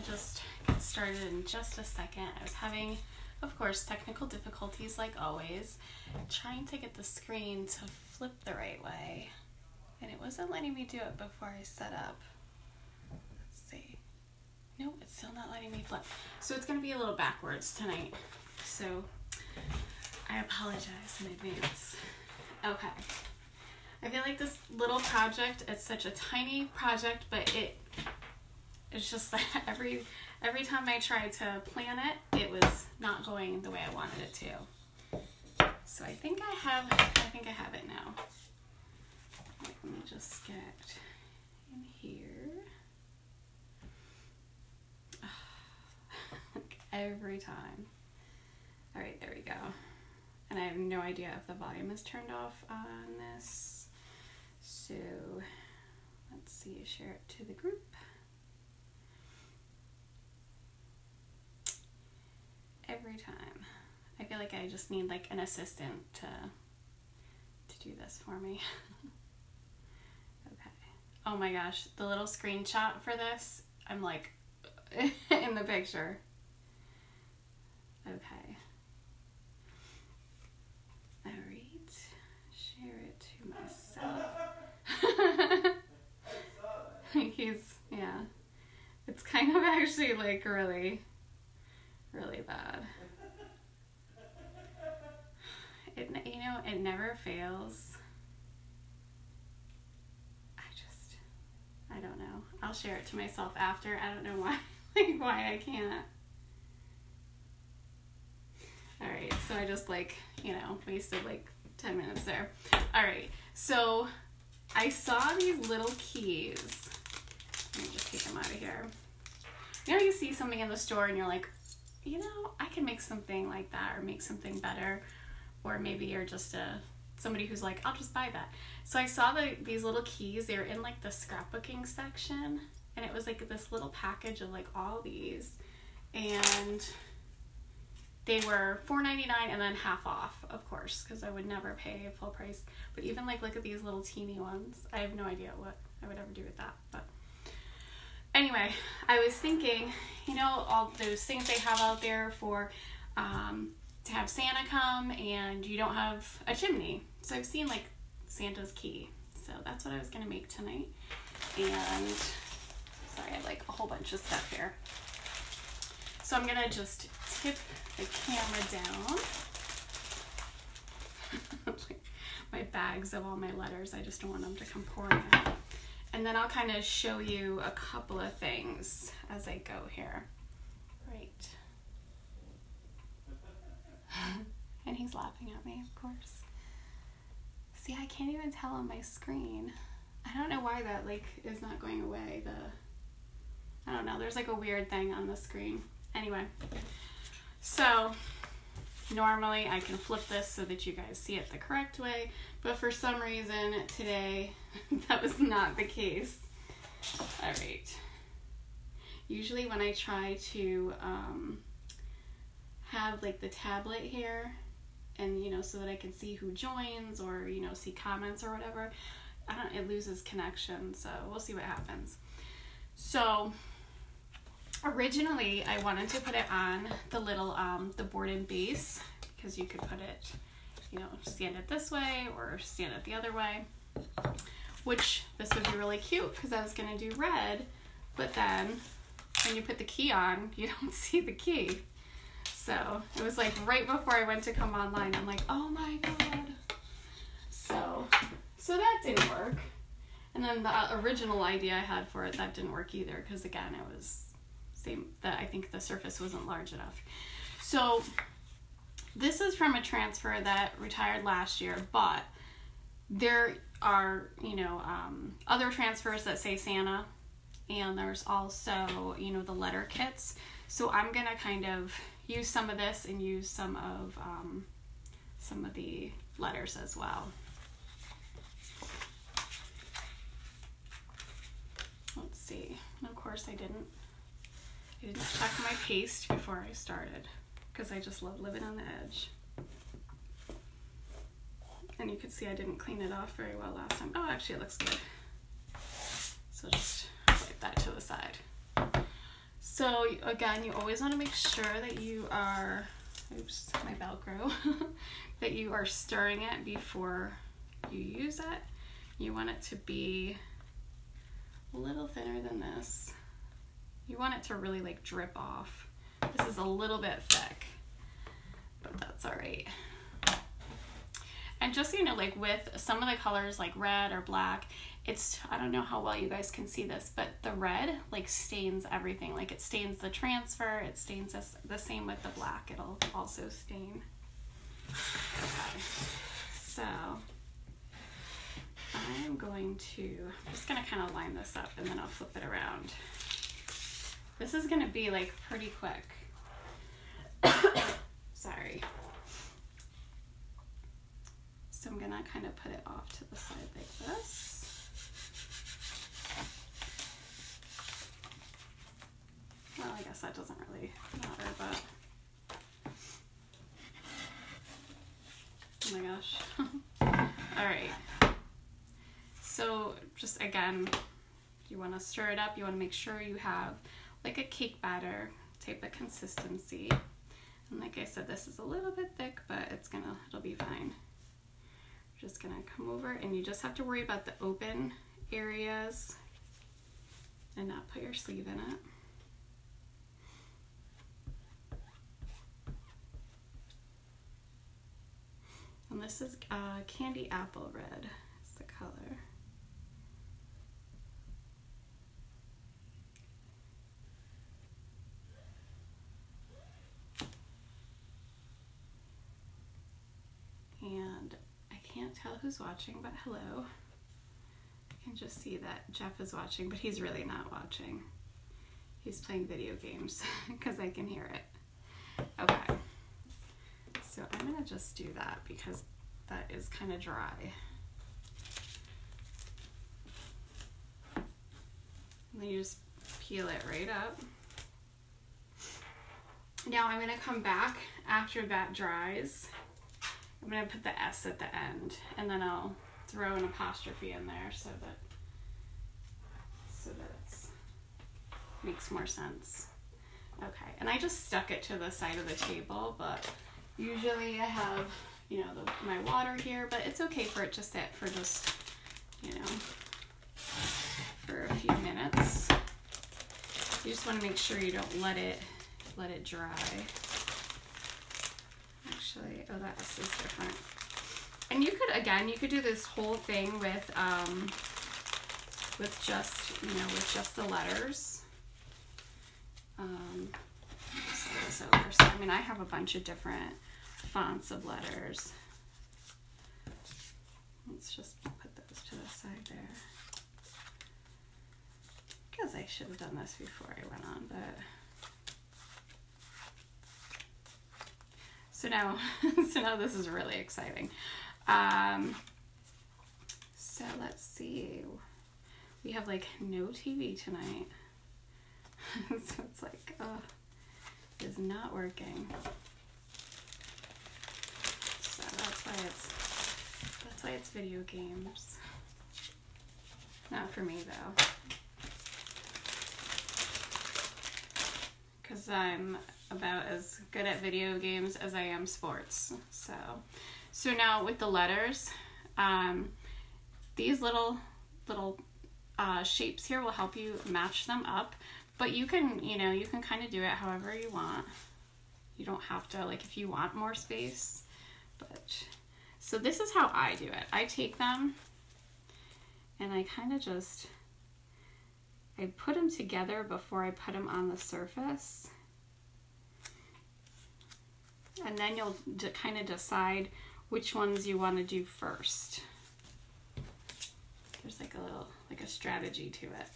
just get started in just a second. I was having, of course, technical difficulties like always, trying to get the screen to flip the right way, and it wasn't letting me do it before I set up. Let's see. Nope, it's still not letting me flip. So it's going to be a little backwards tonight. So I apologize in advance. Okay. I feel like this little project, it's such a tiny project, but it's just that every time I tried to plan it, it was not going the way I wanted it to. So I think I have it now. Let me just get in here. Every time. All right, there we go. And I have no idea if the volume is turned off on this. So let's see, share it to the group. Every time. I feel like I just need like an assistant to do this for me. Okay. Oh my gosh, the little screenshot for this, I'm like in the picture. Okay. All right. Share it to myself. Yeah. It's kind of actually like really bad. It never fails. I don't know. I'll share it to myself after. I don't know why I can't. Alright, so I just wasted like 10 minutes there. Alright, so I saw these little keys. Let me just take them out of here. You know, you see something in the store and you're like, I can make something like that or make something better. Or maybe you're just somebody who's like, I'll just buy that. So I saw these little keys. They were in like the scrapbooking section. And it was like this little package of like all these. And they were $4.99 and then half off, of course, because I would never pay full price. But even like, look at these little teeny ones. I have no idea what I would ever do with that. But anyway, I was thinking, all those things they have out there for to have Santa come and you don't have a chimney. So I've seen like Santa's key. So that's what I was going to make tonight. And sorry, I have like a whole bunch of stuff here. So I'm going to just tip the camera down. My bags of all my letters, I just don't want them to come pouring out. And then I'll kind of show you a couple of things as I go here. Right. And he's laughing at me, of course. See, I can't even tell on my screen. I don't know why that is not going away. I don't know, there's like a weird thing on the screen. Anyway, so normally I can flip this so that you guys see it the correct way, but for some reason today that was not the case. All right. Usually when I try to have like the tablet here and so that I can see who joins or see comments or whatever, it loses connection, so we'll see what happens. So originally I wanted to put it on the little the board and base, because you could put it, stand it this way or stand it the other way, which this would be really cute because I was going to do red, but then when you put the key on, you don't see the key. So it was like right before I went to come online, I'm like, oh my god. So that didn't work. And then the original idea I had for it, that didn't work either, because again, it was I think the surface wasn't large enough. So this is from a transfer that retired last year, but there are, other transfers that say Santa, and there's also, the letter kits. So I'm going to kind of use some of this and use some of the letters as well. Let's see. And of course I didn't check my paste before I started, because I just love living on the edge. And you can see I didn't clean it off very well last time. Oh, actually it looks good. So just wipe that to the side. So So again, you always want to make sure that you are, oops, my Velcro, that you are stirring it before you use it. You want it to be a little thinner than this. You want it to really like drip off. This is a little bit thick, but that's all right. And just so you know, like with some of the colors like red or black, it's, I don't know how well you guys can see this, but the red like stains everything. Like it stains the transfer, it stains this, the same with the black, it'll also stain. Okay, so I'm going to, I'm just gonna kind of line this up and then I'll flip it around. This is gonna be like pretty quick. Sorry. So I'm gonna kind of put it off to the side like this. Well, I guess that doesn't really matter, but oh my gosh. All right. So just again, you want to stir it up. You want to make sure you have like a cake batter type of consistency. And like I said, this is a little bit thick, but it'll be fine. Just gonna come over, and you just have to worry about the open areas and not put your sleeve in it. And this is candy apple red is the color. And I can't tell who's watching, but hello. I can just see that Jeff is watching, but he's really not watching. He's playing video games because I can hear it. Okay. So I'm gonna just do that because that is kind of dry. And then you just peel it right up. Now I'm gonna come back after that dries. I'm gonna put the S at the end, and then I'll throw an apostrophe in there so that it makes more sense. Okay, and I just stuck it to the side of the table, but usually I have, you know, my water here, but it's okay for it to sit for just, you know, for a few minutes. You just want to make sure you don't let it dry. Actually, oh, that S is different. And you could do this whole thing with just, you know, with just the letters. So I mean, I have a bunch of different fonts of letters. Let's just put those to the side there. Because I should have done this before I went on, but so now this is really exciting. So let's see. We have like no TV tonight. So it's like, it is not working. So that's why it's video games. Not for me though. Because I'm about as good at video games as I am sports. So now with the letters, these little shapes here will help you match them up, but you can kind of do it however you want. You don't have to, like, if you want more space, but so this is how I do it. I take them and I kind of just, I put them together before I put them on the surface. And then you'll kind of decide which ones you want to do first. There's like a strategy to it.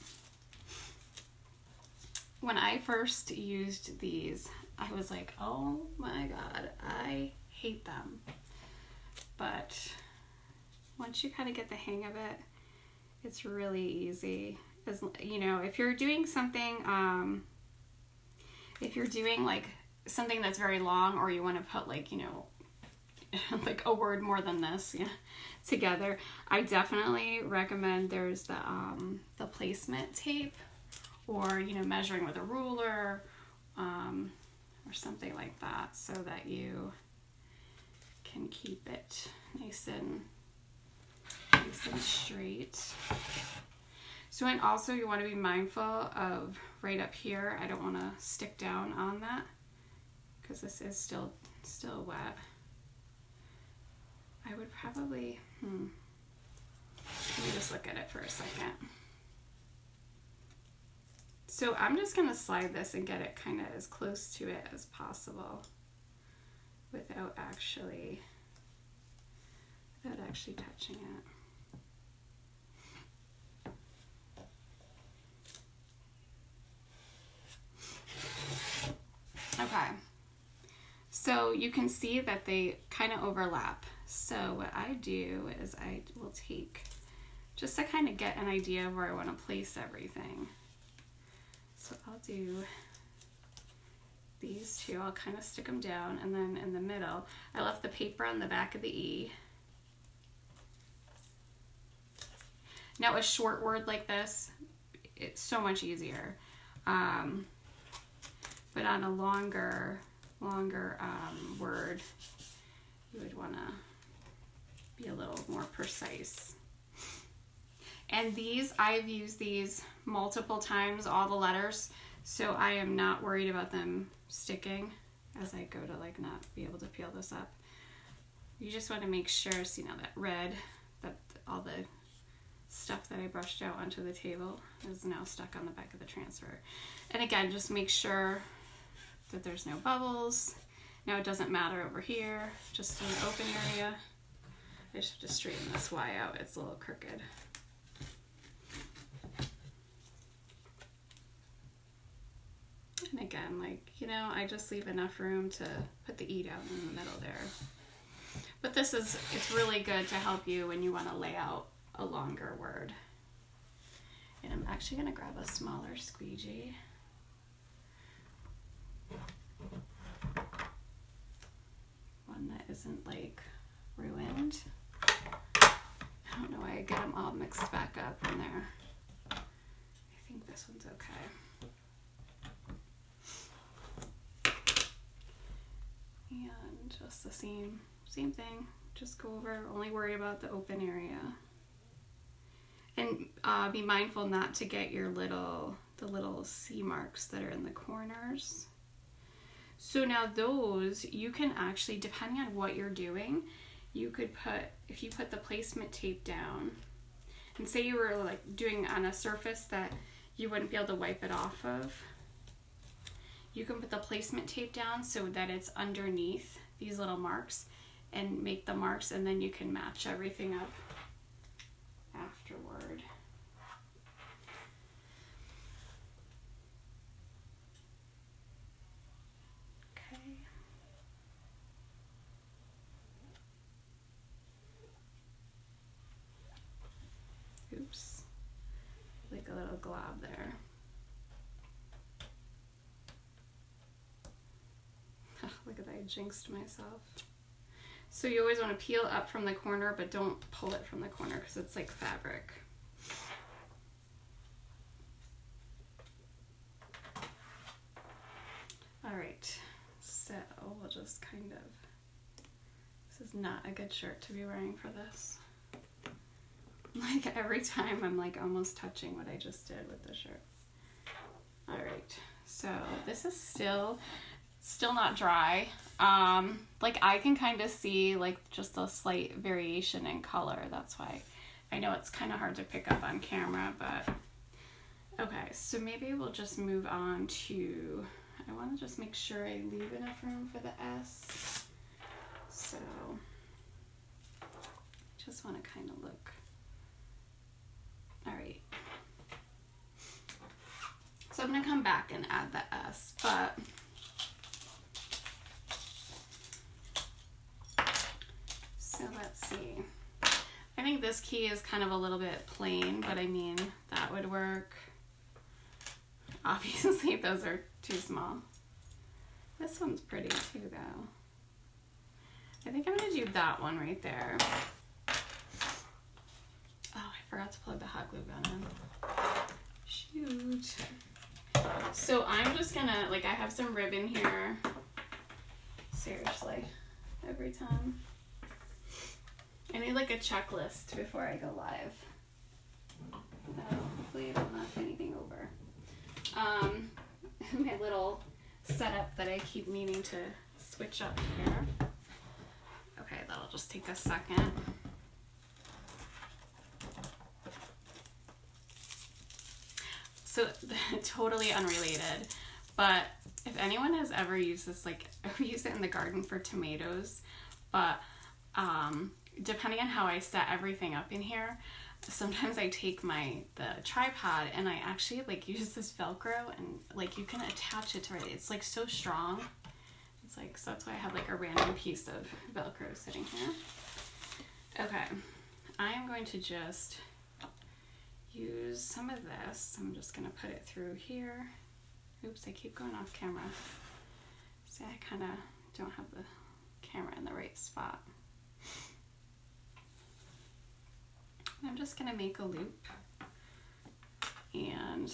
When I first used these, I was like, oh my God, I hate them. But once you kind of get the hang of it, it's really easy. As you know, if you're doing something, if you're doing like something that's very long, or you want to put like, you know, like a word more than this, yeah, together, I definitely recommend there's the placement tape, or, you know, measuring with a ruler, or something like that, so that you can keep it nice and straight. So, and also you want to be mindful of right up here. I don't want to stick down on that because this is still wet. I would probably, let me just look at it for a second. So I'm just going to slide this and get it kind of as close to it as possible without actually touching it. Okay, so you can see that they kind of overlap. So what I do is I will take, just to kind of get an idea of where I want to place everything. So I'll do these two, I'll kind of stick them down, and then in the middle, I left the paper on the back of the E. Now a short word like this, it's so much easier. But on a longer word, you would want to be a little more precise. And these, I've used these multiple times, all the letters, so I am not worried about them sticking as I go to like not be able to peel this up. You just want to make sure, see now that red, that all the stuff that I brushed out onto the table is now stuck on the back of the transfer. And again, just make sure that there's no bubbles. Now it doesn't matter over here, just in the open area. I just have to straighten this Y out, it's a little crooked. And again, like, you know, I just leave enough room to put the E down in the middle there. But this is, it's really good to help you when you want to lay out a longer word. And I'm actually going to grab a smaller squeegee. One that isn't like ruined. I don't know why I get them all mixed back up in there. I think this one's okay. And just the same thing. Just go over, only worry about the open area. And be mindful not to get your the little C marks that are in the corners. So now those, you can actually, depending on what you're doing, you could put, if you put the placement tape down, and say you were like doing on a surface that you wouldn't be able to wipe it off of, you can put the placement tape down so that it's underneath these little marks and make the marks, and then you can match everything up afterward. Okay. Oops. Like a little glob there. Look at that, I jinxed myself. So you always want to peel up from the corner, but don't pull it from the corner because it's like fabric. All right, so we'll just kind of, this is not a good shirt to be wearing for this. Like every time I'm like almost touching what I just did with the shirt. All right, so this is still not dry. Like I can kind of see like just a slight variation in color. That's why I know it's kind of hard to pick up on camera, but okay, so maybe we'll just move on to, I want to just make sure I leave enough room for the S. So just want to kind of look. All right. So I'm going to come back and add the S, but so let's see. I think this key is kind of a little bit plain, but I mean, that would work. Obviously, those are too small. This one's pretty too, though. I think I'm going to do that one right there. Oh, I forgot to plug the hot glue gun in. Shoot. So I'm just gonna, like, I have some ribbon here. Seriously, every time. I need like a checklist before I go live. Hopefully I don't knock anything over. My little setup that I keep meaning to switch up here. Okay, that'll just take a second. So totally unrelated, but if anyone has ever used this, like I use it in the garden for tomatoes, but depending on how I set everything up in here, sometimes I take the tripod and I actually like use this Velcro and like you can attach it to it. It's like so strong. It's like, so that's why I have like a random piece of Velcro sitting here. Okay, I am going to just use some of this. I'm just gonna put it through here. Oops, I keep going off camera. See, I kind of don't have the camera in the right spot. I'm just gonna make a loop and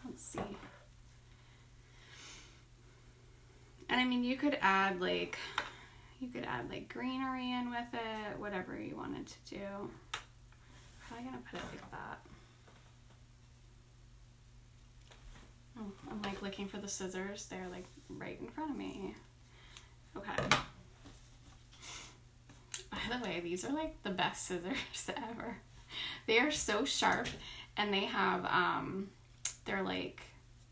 let's see. And I mean, you could add like greenery in with it, whatever you wanted to do. Probably gonna put it like that. Oh, I'm like looking for the scissors. They're like right in front of me. Okay. By the way, these are like the best scissors ever. They are so sharp and they have, they're like,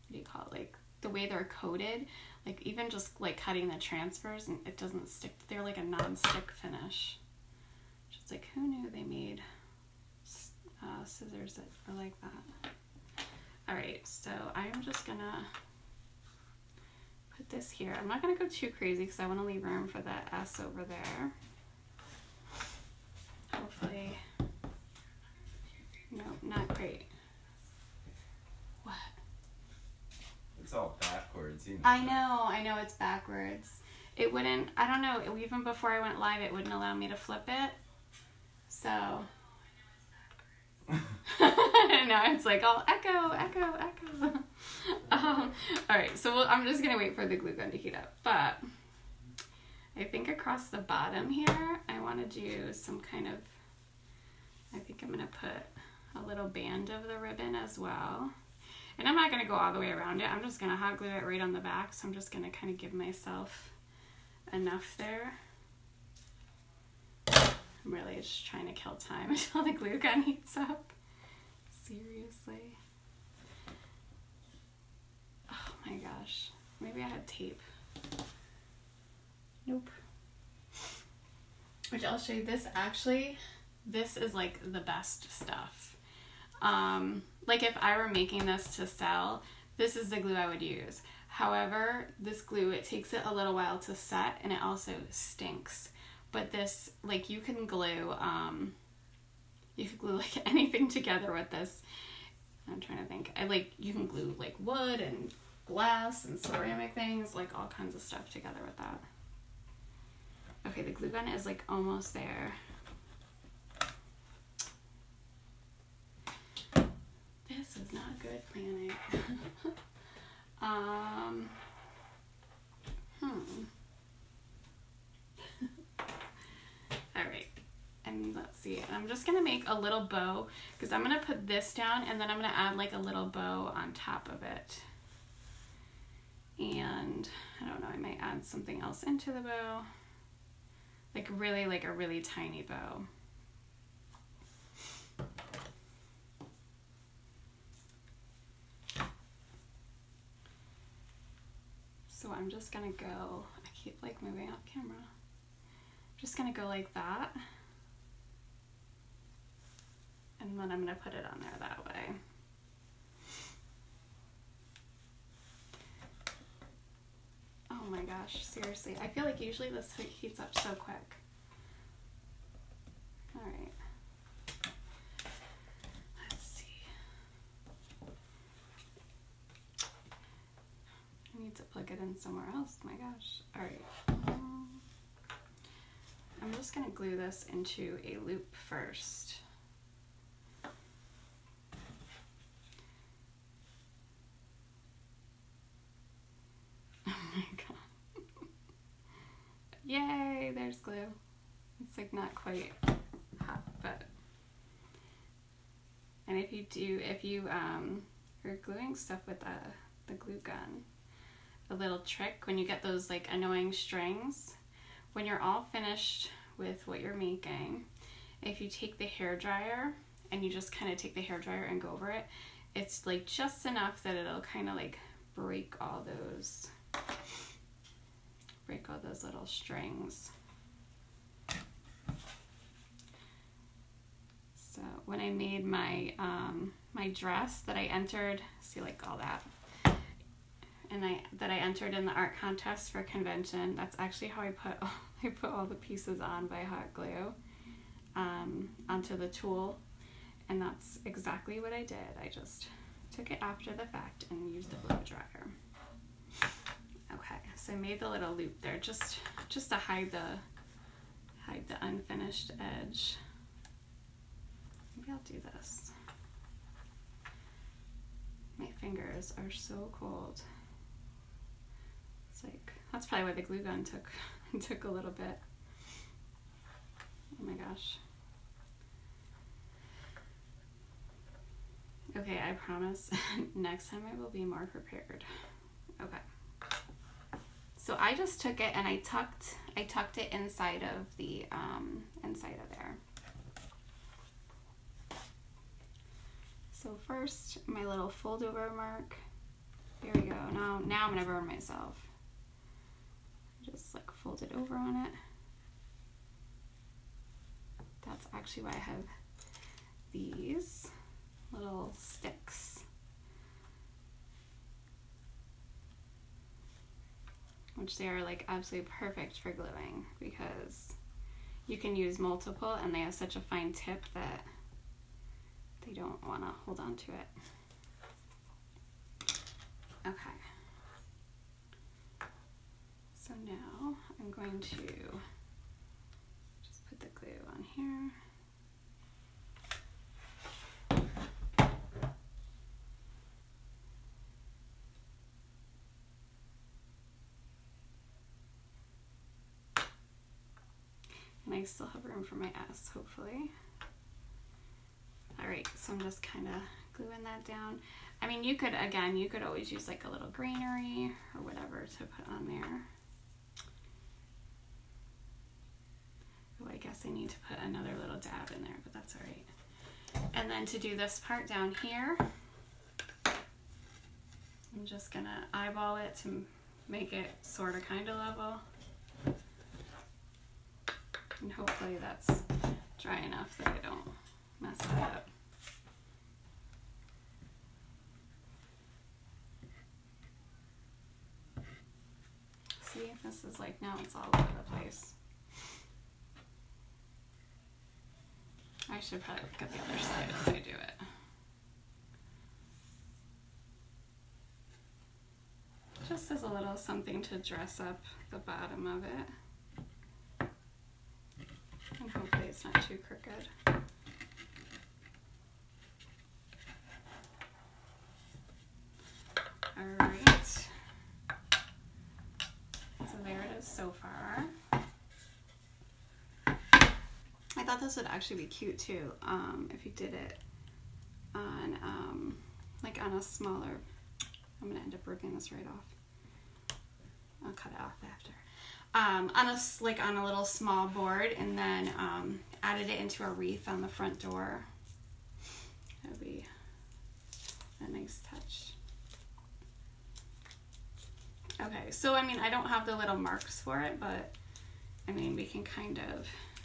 what do you call it? Like the way they're coated, like even just like cutting the transfers and it doesn't stick. They're like a non-stick finish. Just like, who knew they made scissors that are like that? All right, so I'm just gonna put this here. I'm not gonna go too crazy because I want to leave room for that S over there. Hopefully, no, not great. What? It's all backwards, you know. I know it's backwards. It wouldn't, I don't know, even before I went live, it wouldn't allow me to flip it. So. Now it's like all echo. All right, so I'm just gonna wait for the glue gun to heat up. But I think across the bottom here, I want to do some kind of. I think I'm gonna put a little band of the ribbon as well. And I'm not gonna go all the way around it. I'm just gonna hot glue it right on the back. So I'm just gonna kind of give myself enough there. I'm really just trying to kill time until the glue gun heats up. Seriously. Oh my gosh. Maybe I had tape. Nope. Which I'll show you this. Actually, this is like the best stuff. Like if I were making this to sell, this is the glue I would use. However, this glue, it takes it a little while to set and it also stinks. But this, like you can glue like anything together with this. I'm trying to think. You can glue like wood and glass and ceramic things, like all kinds of stuff together with that. Okay, the glue gun is like almost there. This is not good planning. All right, and let's see. And I'm just gonna make a little bow because I'm gonna put this down and then I'm gonna add like a little bow on top of it. And I don't know, I might add something else into the bow. Like a really tiny bow. So I'm just gonna go, I keep like moving off camera. I'm just gonna go like that. And then I'm gonna put it on there that way. Oh my gosh, seriously. I feel like usually this heats up so quick. All right. Let's see. I need to plug it in somewhere else. My gosh. All right. I'm just gonna glue this into a loop first. Yay, there's glue. It's like not quite hot, but. And if you are gluing stuff with the glue gun, a little trick when you get those like annoying strings, when you're all finished with what you're making, if you take the hairdryer and you just kind of take the hairdryer and go over it, it's like just enough that it'll kind of like break all those little strings. So when I made my my dress that I entered, see like all that, and that I entered in the art contest for convention, that's actually how I put all the pieces on by hot glue onto the tool, and that's exactly what I did. I just took it after the fact and used a blow dryer. Okay, so I made the little loop there just to hide the unfinished edge. Maybe I'll do this. My fingers are so cold. It's like, that's probably why the glue gun took a little bit. Oh my gosh. Okay, I promise next time I will be more prepared. Okay. So I just took it and I tucked it inside of the inside of there. So first, my little fold over mark. Here we go. Now I'm gonna burn myself. Just like fold it over on it. That's actually why I have these little sticks. Which they are like absolutely perfect for gluing because you can use multiple and they have such a fine tip that they don't want to hold on to it. Okay. So now I'm going to just put the glue on here. And I still have room for my S, hopefully. All right, so I'm just kind of gluing that down. I mean, you could always use like a little greenery or whatever to put on there. Oh, I guess I need to put another little dab in there, but that's all right. And then to do this part down here, I'm just gonna eyeball it to make it sort of kind of level. And hopefully that's dry enough that I don't mess it up. See, this is like, now it's all over the place. I should probably look at the other side as I do it. Just as a little something to dress up the bottom of it. And hopefully it's not too crooked. All right. So there it is so far. I thought this would actually be cute too, if you did it on like on a smaller. I'm gonna end up ripping this right off. I'll cut it off after. On a little small board, and then added it into a wreath on the front door. That would be a nice touch. Okay, so I mean, I don't have the little marks for it, but I mean, we can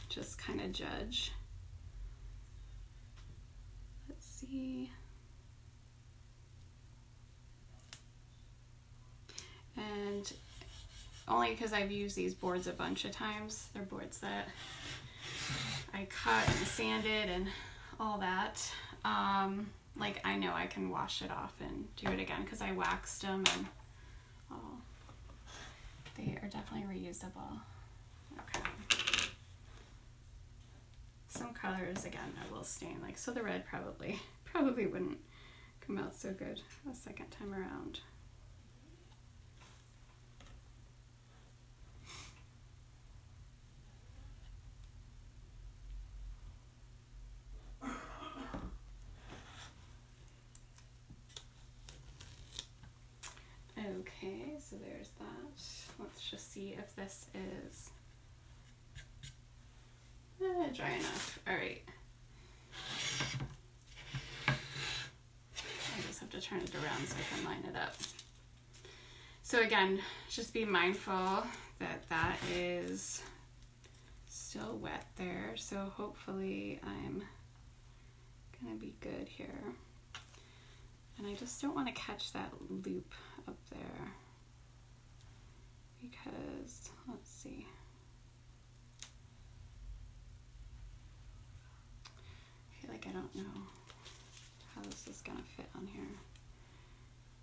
just kind of judge. Let's see. And only because I've used these boards a bunch of times. They're boards that I cut and sanded and all that. Like I know I can wash it off and do it again because I waxed them and they are definitely reusable. Okay. Some colors again I will stain, like so the red probably wouldn't come out so good a second time around. so there's that. Let's just see if this is dry enough. All right. I just have to turn it around so I can line it up. So again, just be mindful that that is still wet there. So hopefully I'm gonna be good here. And I just don't want to catch that loop up there because, let's see. I feel like I don't know how this is gonna fit on here.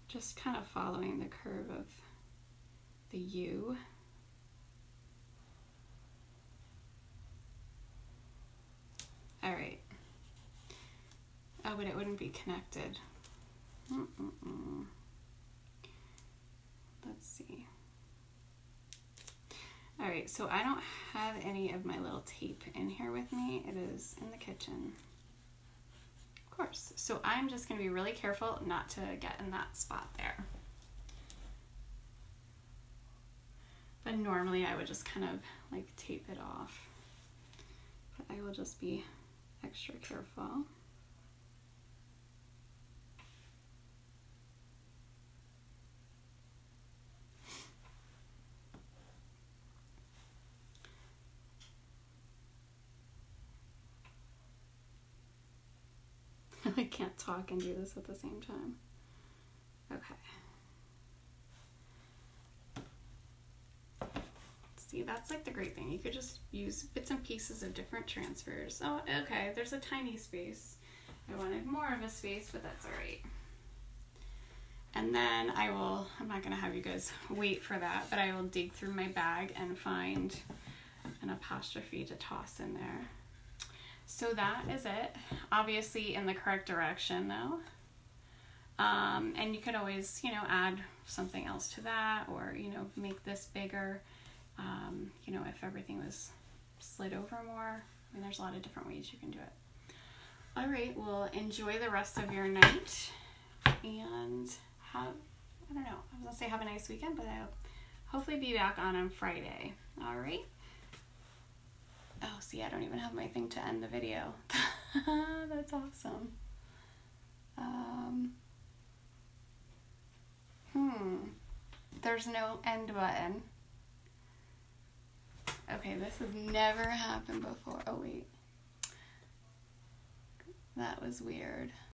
Just kind of following the curve of the U. All right. Oh, but it wouldn't be connected. Let's see. All right, so I don't have any of my little tape in here with me. It is in the kitchen, of course. So I'm just gonna be really careful not to get in that spot there. But normally I would just kind of like tape it off. But I will just be extra careful. I can't talk and do this at the same time. Okay. See, that's like the great thing. You could just use bits and pieces of different transfers. Oh, okay, there's a tiny space. I wanted more of a space, but that's all right. And then I'm not gonna have you guys wait for that, but I will dig through my bag and find an apostrophe to toss in there. So that is it. Obviously in the correct direction though. And you could always, add something else to that, or, make this bigger, if everything was slid over more. I mean, there's a lot of different ways you can do it. All right, well, enjoy the rest of your night and have a nice weekend, but I'll hopefully be back on Friday. All right. Oh, see, I don't even have my thing to end the video. That's awesome. There's no end button. Okay, this has never happened before. Oh, wait. That was weird.